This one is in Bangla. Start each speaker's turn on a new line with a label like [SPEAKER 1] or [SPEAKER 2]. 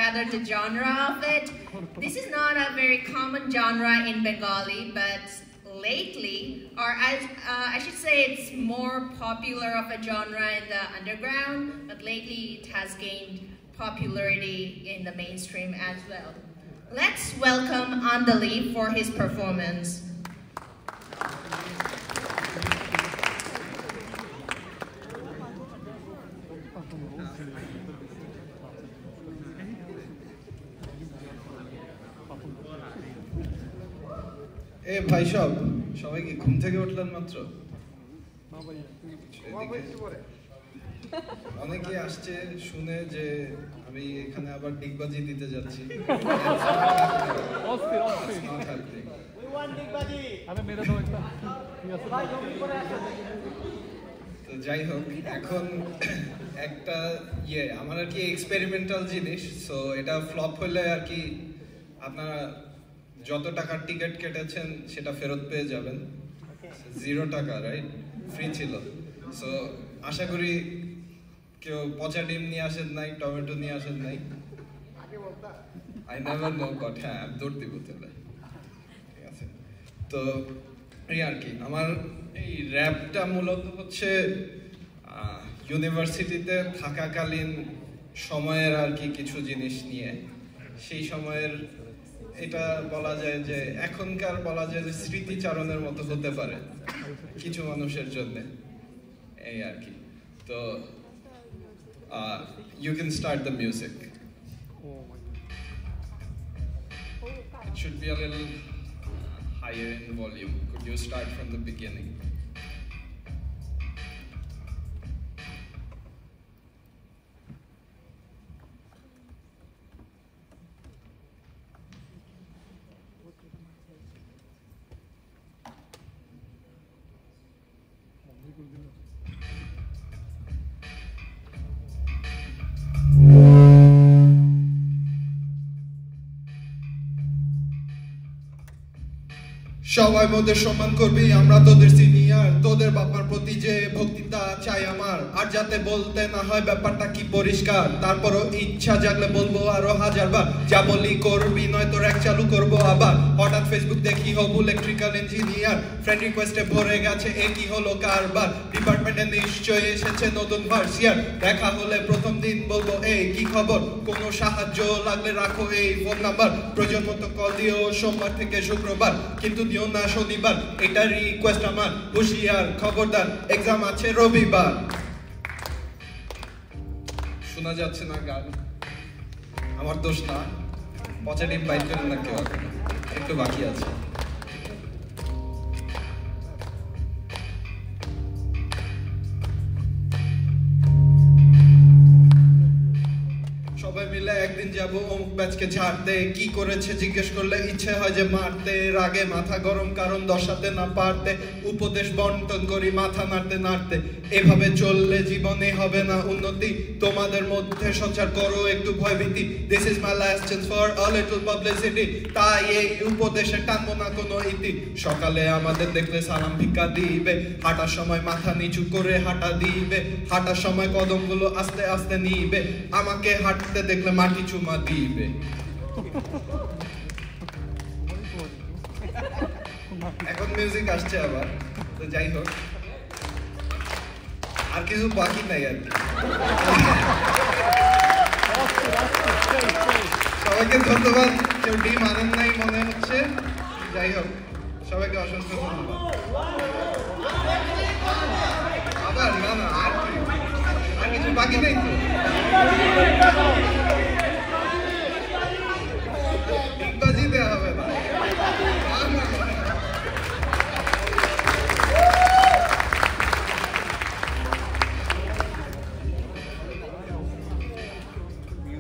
[SPEAKER 1] rather the genre of it. This is not a very common genre in Bengali, but lately, or I should say it's more popular of a genre in the underground, but lately it has gained popularity in the mainstream as well. Let's welcome Andali for his performance.
[SPEAKER 2] এ ভাই সবাই কি ঘুম থেকে উঠলেন মাত্র? অনেকে আসছে শুনে যে আমি এখানে আবার ডিগবাজি দিতে যাচ্ছি। তো যাই হোক, এখন একটা আমার আর কি এক্সপেরিমেন্টাল জিনিস, সো এটা ফ্লপ হলে আর কি আপনারা যত টাকার টিকিট কেটেছেন সেটা ফেরত পেয়ে যাবেন। 0 টাকা, রাইট? ফ্রি ছিল। সো আশা করি কেউ পচা ডিম নিয়ে আসেন নাই, টমেটো নিয়ে আসেন নাই। আই নেভার নো বাট হ্যাঁ, দৌড় দিব তাহলে। ঠিক আছে, তো এই আর কি আমার এই র্যাপটা মূলত হচ্ছে ইউনিভার্সিটিতে থাকাকালীন সময়ের আর কি কিছু জিনিস নিয়ে, সেই সময়ের এটা বলা যায় যে এখনকার বলা যায় যে স্মৃতিচারণের মতো হতে পারে কিছু মানুষের জন্য, এই আর কি। তো you can start the music. It should be a little higher in volume. Could you start from the beginning? সবাই মোদের সম্মান করবি, আমরা তোদের সিনিয়র, তোদের বাবার প্রতি যে ভক্তিটা চাই আমার, আর যাতে বলতে না হয় ব্যাপারটা কি পরিষ্কার, তারপরও ইচ্ছা জাগলে বলবো আরো 1000 বার, যা বলি করবি নয় তোর এক চালু করবো আবার। হঠাৎ ফেসবুক দেখি হবু ইলেকট্রিক্যাল ইঞ্জিনিয়ার, ফ্রেন্ড রিকোয়েস্টে ভরে গেছে এ কি হলো কারবার, ডিপার্টমেন্টে নিশ্চয়ই এসেছে নতুন ভার্সিয়ার, দেখা হলে প্রথম দিন বলবো এই কি খবর, কোনো সাহায্য লাগলে রাখো এই ফোন নাম্বার, প্রয়োজন মতো কল দিও সোমবার থেকে শুক্রবার, কিন্তু দিও না শনিবার, এটা রিকোয়েস্ট আমার, হুঁশিয়ার খবরদার এক্সাম আছে রবিবার। শোনা যাচ্ছে না গান, আমার দোষ না, পচা ডিম বাইট করেন না কেউ, একটু বাকি আছে। সবাই মিলে একদিন যাবো অমুক ব্যাচকে ঝাড়তে, কি করেছে জিজ্ঞেস করলে ইচ্ছে হয় যে মারতে, রাগে মাথা গরম কারণ দশাতে না পারতে, উপদেশ বন্টন করি মাথা নাড়তে নাড়তে, এভাবে চললে জীবনে হবে না উন্নতি, তোমাদের মধ্যে সঞ্চার করো একটু ভয়ভীতি, this is my last chance for a little publicity, তাই এই উপদেশে টানবো না কোনো ইতি, সকালে আমাদের দেখলে সালাম ভিক্ষা দিবে, হাঁটার সময় মাথা নিচু করে হাঁটা দিবে, হাঁটার সময় কদমগুলো আস্তে আস্তে নিবে, আমাকে হাঁটতে দেখলে মাটি চুমা দিবে। এখন মিউজিক আসছে আবার, তো যাই হোক আর কিছু বাকি নাই আর কি। সবাইকে ধন্যবাদ, কেউ ডিম আনেন নাই মনে হচ্ছে, যাই হোক সবাইকে অসংখ্য ধন্যবাদ। আবার না আর কিছু বাকি নেই তো।